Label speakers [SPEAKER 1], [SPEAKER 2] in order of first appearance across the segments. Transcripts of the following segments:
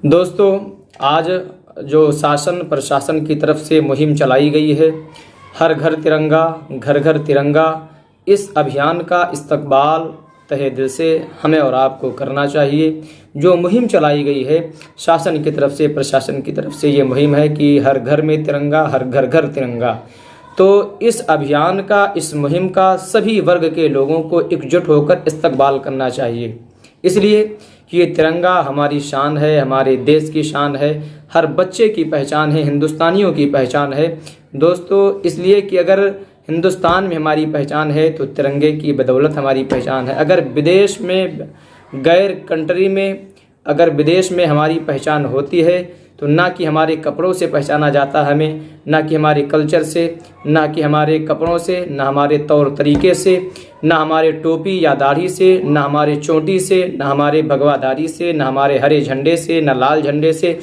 [SPEAKER 1] दोस्तों, आज जो शासन प्रशासन की तरफ से मुहिम चलाई गई है, हर घर तिरंगा घर घर तिरंगा, इस अभियान का इस्तकबाल तहे दिल से हमें और आपको करना चाहिए। जो मुहिम चलाई गई है शासन की तरफ से, प्रशासन की तरफ से, ये मुहिम है कि हर घर में तिरंगा, हर घर घर तिरंगा। तो इस अभियान का, इस मुहिम का सभी वर्ग के लोगों को एकजुट होकर इस्तकबाल करना चाहिए, इसलिए कि ये तिरंगा हमारी शान है, हमारे देश की शान है, हर बच्चे की पहचान है, हिंदुस्तानियों की पहचान है। दोस्तों, इसलिए कि अगर हिंदुस्तान में हमारी पहचान है तो तिरंगे की बदौलत हमारी पहचान है। अगर विदेश में, गैर कंट्री में, अगर विदेश में हमारी पहचान होती है तो ना कि हमारे कपड़ों से पहचाना जाता है हमें, ना कि हमारे कल्चर से, ना कि हमारे कपड़ों से, ना हमारे तौर तरीके से, ना हमारे टोपी या दाढ़ी से, ना हमारे चोटी से, ना हमारे भगवाधारी से, ना हमारे हरे झंडे से, ना लाल झंडे से।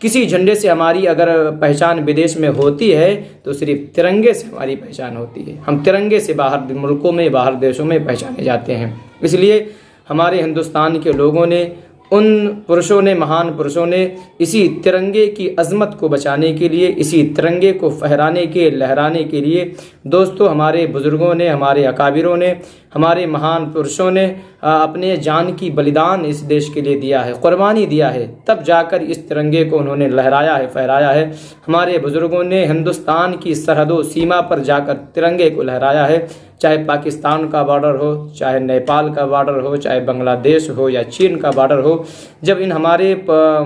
[SPEAKER 1] किसी झंडे से हमारी अगर पहचान विदेश में होती है तो सिर्फ तिरंगे से हमारी पहचान होती है। हम तिरंगे से बाहर मुल्कों में, बाहर देशों में पहचाने जाते हैं। इसलिए हमारे हिंदुस्तान के लोगों ने, उन पुरुषों ने, महान पुरुषों ने इसी तिरंगे की अज़मत को बचाने के लिए, इसी तिरंगे को फहराने के, लहराने के लिए दोस्तों हमारे बुज़ुर्गों ने, हमारे अकाबिरों ने, हमारे महान पुरुषों ने अपने जान की बलिदान इस देश के लिए दिया है, कुर्बानी दिया है, तब जाकर इस तिरंगे को उन्होंने लहराया है, फहराया है। हमारे बुज़ुर्गों ने हिंदुस्तान की सरहदों, सीमा पर जाकर तिरंगे को लहराया है, चाहे पाकिस्तान का बॉर्डर हो, चाहे नेपाल का बॉर्डर हो, चाहे बांग्लादेश हो या चीन का बॉर्डर हो। जब इन हमारे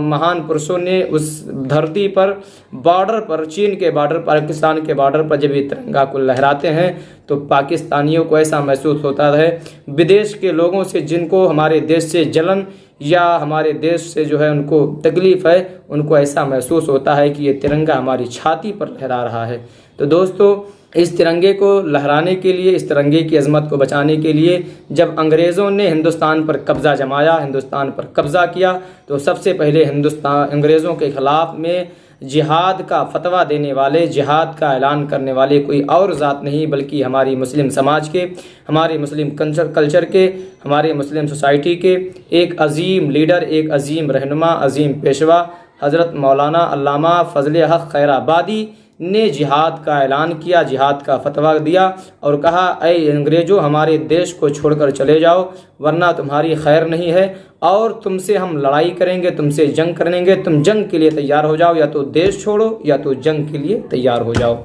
[SPEAKER 1] महान पुरुषों ने उस धरती पर, बॉर्डर पर, चीन के बॉर्डर, पाकिस्तान के बॉर्डर पर जब ये तिरंगा को लहराते हैं तो पाकिस्तानियों को ऐसा महसूस होता है, विदेश के लोगों से जिनको हमारे देश से जलन या हमारे देश से जो है उनको तकलीफ़ है, उनको ऐसा महसूस होता है कि ये तिरंगा हमारी छाती पर लहरा रहा है। तो दोस्तों, इस तिरंगे को लहराने के लिए, इस तिरंगे की अज़मत को बचाने के लिए जब अंग्रेज़ों ने हिंदुस्तान पर कब्ज़ा जमाया, हिंदुस्तान पर कब्ज़ा किया, तो सबसे पहले अंग्रेज़ों के ख़िलाफ़ में जिहाद का फतवा देने वाले, जिहाद का ऐलान करने वाले कोई और ज़ात नहीं बल्कि हमारी मुस्लिम समाज के, हमारे मुस्लिम कल्चर के, हमारे मुस्लिम सोसाइटी के एक अज़ीम लीडर, एक अज़ीम रहनुमा, अज़ीम पेशवा हज़रत मौलाना अल्लामा फ़ज़ल हक़ खैराबादी ने जिहाद का ऐलान किया, जिहाद का फतवा दिया और कहा, ऐ अंग्रेज़ों, हमारे देश को छोड़कर चले जाओ वरना तुम्हारी खैर नहीं है और तुमसे हम लड़ाई करेंगे, तुमसे जंग करेंगे। तुम जंग के लिए तैयार हो जाओ, या तो देश छोड़ो या तो जंग के लिए तैयार हो जाओ।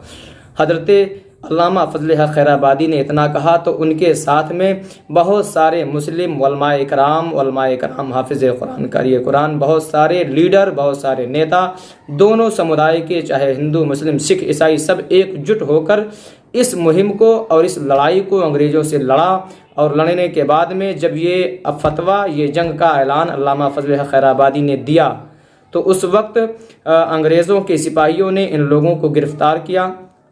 [SPEAKER 1] हज़रत अल्लामा फ़ज़ल हक़ खैराबादी ने इतना कहा तो उनके साथ में बहुत सारे मुस्लिम उलमाए कराम, हाफिज़ कुरान, कारी कुरान, बहुत सारे लीडर, बहुत सारे नेता, दोनों समुदाय के, चाहे हिंदू, मुस्लिम, सिख, ईसाई, सब एकजुट होकर इस मुहिम को और इस लड़ाई को अंग्रेज़ों से लड़ा। और लड़ने के बाद में जब ये फतवा, ये जंग का ऐलान अल्लामा फ़ज़ल हक़ खैराबादी ने दिया तो उस वक्त अंग्रेज़ों के सिपाहियों ने इन लोगों को गिरफ़्तार किया,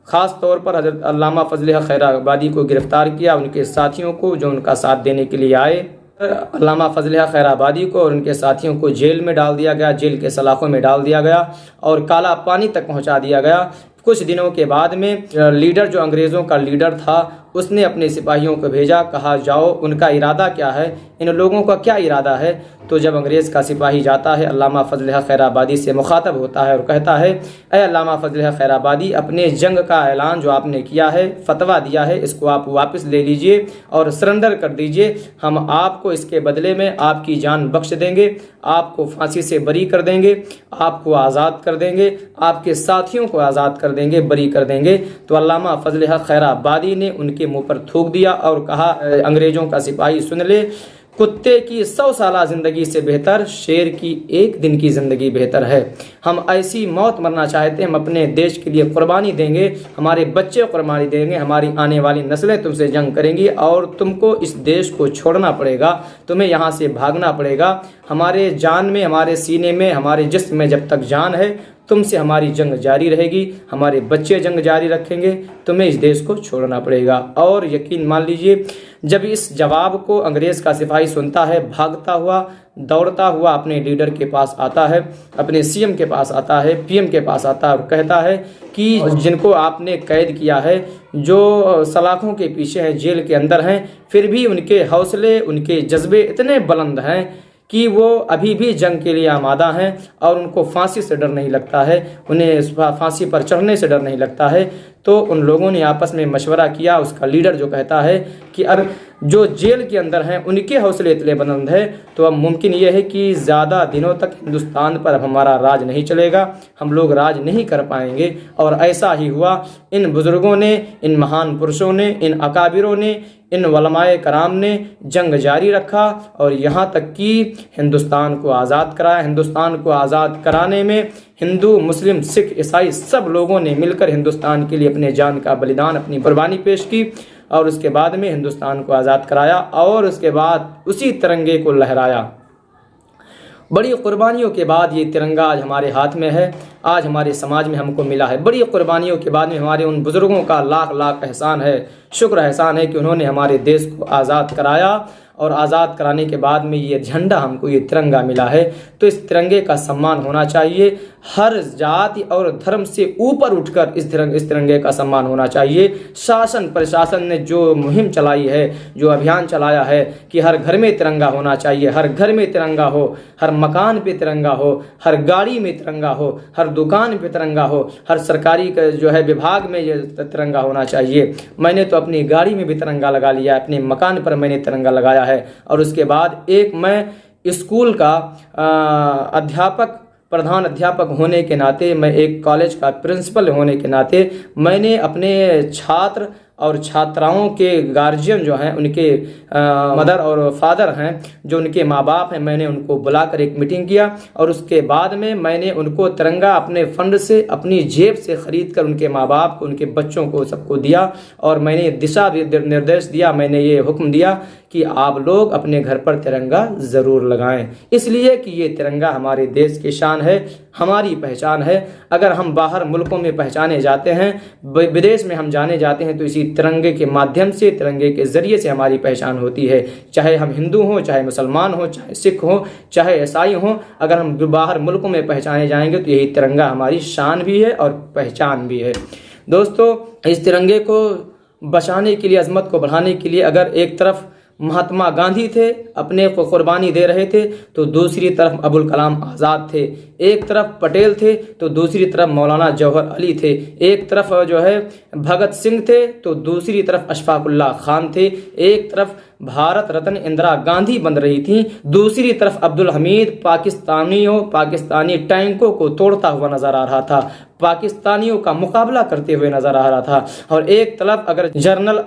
[SPEAKER 1] ख़ास तौर पर हज़रत अल्लामा फ़ज़ल हक़ खैराबादी को गिरफ़्तार किया, उनके साथियों को जो उनका साथ देने के लिए आए। अल्लामा फ़ज़ल हक़ खैराबादी को और उनके साथियों को जेल में डाल दिया गया, जेल के सलाखों में डाल दिया गया और काला पानी तक पहुंचा दिया गया। कुछ दिनों के बाद में लीडर, जो अंग्रेज़ों का लीडर था, उसने अपने सिपाहियों को भेजा, कहा जाओ उनका इरादा क्या है, इन लोगों का क्या इरादा है। तो जब अंग्रेज़ का सिपाही जाता है, अल्लामा फ़ज़ल हक़ खैराबादी से मुखातब होता है और कहता है, ऐ अल्लामा फ़ज़ल हक़ खैराबादी, अपने जंग का ऐलान जो आपने किया है, फतवा दिया है, इसको आप वापस ले लीजिए और सरेंडर कर दीजिए। हम आपको इसके बदले में आपकी जान बख्श देंगे, आपको फांसी से बरी कर देंगे, आपको आज़ाद कर देंगे, आपके साथियों को आज़ाद कर देंगे, बरी कर देंगे। तो अल्लामा फ़ज़ल हक़ खैराबादी ने उनके मुंह पर थूक दिया और कहा, अंग्रेज़ों का सिपाही सुन ले, कुत्ते की 100 साला ज़िंदगी से बेहतर शेर की एक दिन की ज़िंदगी बेहतर है। हम ऐसी मौत मरना चाहते हैं, हम अपने देश के लिए कुर्बानी देंगे, हमारे बच्चे कुर्बानी देंगे, हमारी आने वाली नस्लें तुमसे जंग करेंगी और तुमको इस देश को छोड़ना पड़ेगा, तुम्हें यहाँ से भागना पड़ेगा। हमारे जान में, हमारे सीने में, हमारे जिस्म में जब तक जान है तुमसे हमारी जंग जारी रहेगी, हमारे बच्चे जंग जारी रखेंगे, तुम्हें इस देश को छोड़ना पड़ेगा। और यकीन मान लीजिए, जब इस जवाब को अंग्रेज़ का सिपाही सुनता है, भागता हुआ, दौड़ता हुआ अपने लीडर के पास आता है, अपने सीएम के पास आता है, पीएम के पास आता है और कहता है कि जिनको आपने कैद किया है, जो सलाखों के पीछे हैं, जेल के अंदर हैं, फिर भी उनके हौसले, उनके जज्बे इतने बुलंद हैं कि वो अभी भी जंग के लिए आमादा हैं और उनको फांसी से डर नहीं लगता है, उन्हें फांसी पर चढ़ने से डर नहीं लगता है। तो उन लोगों ने आपस में मशवरा किया। उसका लीडर जो कहता है कि अब जो जेल के अंदर हैं उनके हौसले इतने बुलंद है, तो अब मुमकिन ये है कि ज़्यादा दिनों तक हिंदुस्तान पर अब हमारा राज नहीं चलेगा, हम लोग राज नहीं कर पाएंगे। और ऐसा ही हुआ। इन बुज़ुर्गों ने, इन महान पुरुषों ने, इन अकाबिरों ने, इन वलमाए कराम ने जंग जारी रखा और यहाँ तक कि हिंदुस्तान को आज़ाद कराया। हिंदुस्तान को आज़ाद कराने में हिंदू, मुस्लिम, सिख, ईसाई सब लोगों ने मिलकर हिंदुस्तान के लिए अपने जान का बलिदान, अपनी कुर्बानी पेश की और उसके बाद में हिंदुस्तान को आज़ाद कराया और उसके बाद उसी तिरंगे को लहराया। बड़ी कुर्बानियों के बाद ये तिरंगा आज हमारे हाथ में है, आज हमारे समाज में हमको मिला है। बड़ी कुर्बानियों के बाद में हमारे उन बुज़ुर्गों का लाख लाख एहसान है, शुक्र एहसान है कि उन्होंने हमारे देश को आज़ाद कराया और आज़ाद कराने के बाद में ये झंडा, हमको ये तिरंगा मिला है। तो इस तिरंगे का सम्मान होना चाहिए। हर जाति और धर्म से ऊपर उठकर इस तिरंगे का सम्मान होना चाहिए। शासन प्रशासन ने जो मुहिम चलाई है, जो अभियान चलाया है कि हर घर में तिरंगा होना चाहिए, हर घर में तिरंगा हो, हर मकान पे तिरंगा हो, हर गाड़ी में तिरंगा हो, हर दुकान पे तिरंगा हो, हर सरकारी जो है विभाग में ये तिरंगा होना चाहिए। मैंने तो अपनी गाड़ी में भी तिरंगा लगा लिया, अपने मकान पर मैंने तिरंगा लगाया है। और उसके बाद एक मैं स्कूल का अध्यापक, प्रधान अध्यापक होने के नाते, मैं एक कॉलेज का प्रिंसिपल होने के नाते मैंने अपने छात्र और छात्राओं के गार्जियन जो हैं, उनके मदर और फादर हैं, जो उनके माँ बाप हैं, मैंने उनको बुलाकर एक मीटिंग किया और उसके बाद में मैंने उनको तिरंगा अपने फंड से, अपनी जेब से खरीद कर उनके माँ बाप को, उनके बच्चों को, सबको दिया। और मैंने दिशा निर्देश दिया, मैंने ये हुक्म दिया कि आप लोग अपने घर पर तिरंगा ज़रूर लगाएं, इसलिए कि ये तिरंगा हमारे देश की शान है, हमारी पहचान है। अगर हम बाहर मुल्कों में पहचाने जाते हैं, विदेश में हम जाने जाते हैं, तो इसी तिरंगे के माध्यम से, तिरंगे के ज़रिए से हमारी पहचान होती है। चाहे हम हिंदू हों, चाहे मुसलमान हों, चाहे सिख हों, चाहे ईसाई हों, अगर हम बाहर मुल्कों में पहचाने जाएंगे तो यही तिरंगा हमारी शान भी है और पहचान भी है। दोस्तों, इस तिरंगे को बचाने के लिए, अजमत को बढ़ाने के लिए, अगर एक तरफ महात्मा गांधी थे, अपने को कुर्बानी दे रहे थे, तो दूसरी तरफ अबुल कलाम आज़ाद थे। एक तरफ पटेल थे तो दूसरी तरफ मौलाना जौहर अली थे। एक तरफ जो है भगत सिंह थे तो दूसरी तरफ अशफाकुल्लाह खान थे। एक तरफ भारत रत्न इंदिरा गांधी बन रही थी, दूसरी तरफ अब्दुल हमीद पाकिस्तानी टैंकों को तोड़ता हुआ नजर आ रहा था, पाकिस्तानियों का मुकाबला करते हुए नजर आ रहा था। और एक तरफ अगर जनरल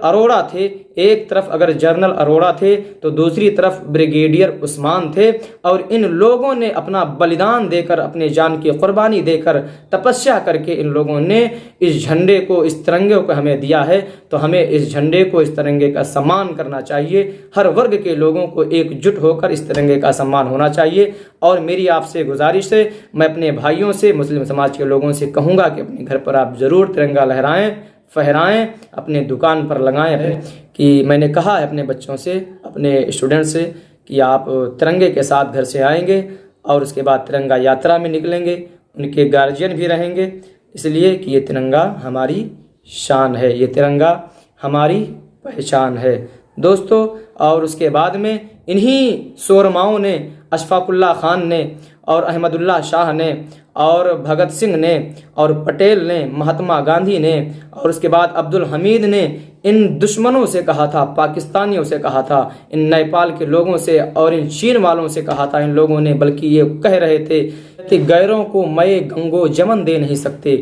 [SPEAKER 1] अरोड़ा थे तो दूसरी तरफ ब्रिगेडियर उस्मान थे। और इन लोगों ने अपना बलिदान देकर, अपने जान की कुर्बानी देकर, तपस्या करके इन लोगों ने इस झंडे को, इस तिरंगे को हमें दिया है। तो हमें इस झंडे को, इस तिरंगे का सम्मान करना चाहिए। हर वर्ग के लोगों को एकजुट होकर इस तिरंगे का सम्मान होना चाहिए। और मेरी आपसे गुजारिश है, मैं अपने भाइयों से, मुस्लिम समाज के लोगों से कहूँगा कि अपने घर पर आप ज़रूर तिरंगा लहराएं, फहराएं, अपने दुकान पर लगाएं। कि मैंने कहा है अपने बच्चों से, अपने स्टूडेंट से कि आप तिरंगे के साथ घर से आएंगे और उसके बाद तिरंगा यात्रा में निकलेंगे, उनके गार्जियन भी रहेंगे, इसलिए कि ये तिरंगा हमारी शान है, ये तिरंगा हमारी पहचान है दोस्तों। और उसके बाद में इन्हीं शोरमाओं ने, अशफाकुल्लाह खान ने और अहमदुल्ला शाह ने और भगत सिंह ने और पटेल ने, महात्मा गांधी ने और उसके बाद अब्दुल हमीद ने इन दुश्मनों से कहा था, पाकिस्तानियों से कहा था, इन नेपाल के लोगों से और इन चीन वालों से कहा था इन लोगों ने, बल्कि ये कह रहे थे कि गैरों को मये गंगो जमन दे नहीं सकते,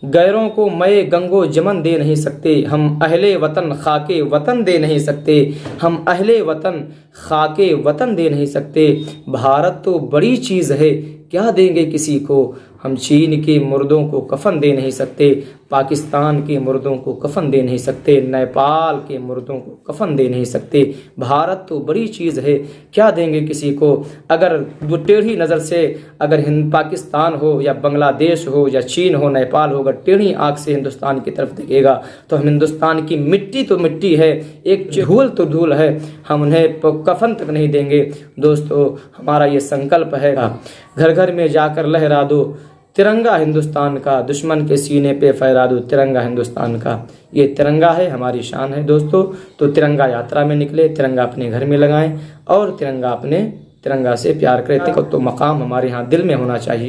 [SPEAKER 1] गैरों को मये गंगो जमन दे नहीं सकते, हम अहले वतन खाके वतन दे नहीं सकते, हम अहले वतन खाके वतन दे नहीं सकते। भारत तो बड़ी चीज़ है, क्या देंगे किसी को, हम चीन के मुर्दों को कफन दे नहीं सकते, पाकिस्तान के मुर्दों को कफन दे नहीं सकते, नेपाल के मुर्दों को कफन दे नहीं सकते। भारत तो बड़ी चीज़ है, क्या देंगे किसी को। अगर वो टेढ़ी नज़र से अगर पाकिस्तान हो या बांग्लादेश हो या चीन हो, नेपाल हो, अगर टेढ़ी आँख से हिंदुस्तान की तरफ देखेगा तो हम हिंदुस्तान की मिट्टी तो मिट्टी है, एक धूल तो धूल है, हम उन्हें कफन तक नहीं देंगे। दोस्तों, हमारा ये संकल्प है, घर घर में जाकर लहरा दो तिरंगा हिंदुस्तान का, दुश्मन के सीने पे फहरा दो तिरंगा हिंदुस्तान का। ये तिरंगा है, हमारी शान है दोस्तों। तो तिरंगा यात्रा में निकले, तिरंगा अपने घर में लगाएं और तिरंगा अपने तिरंगा से प्यार करें। तो मकाम हमारे यहाँ दिल में होना चाहिए।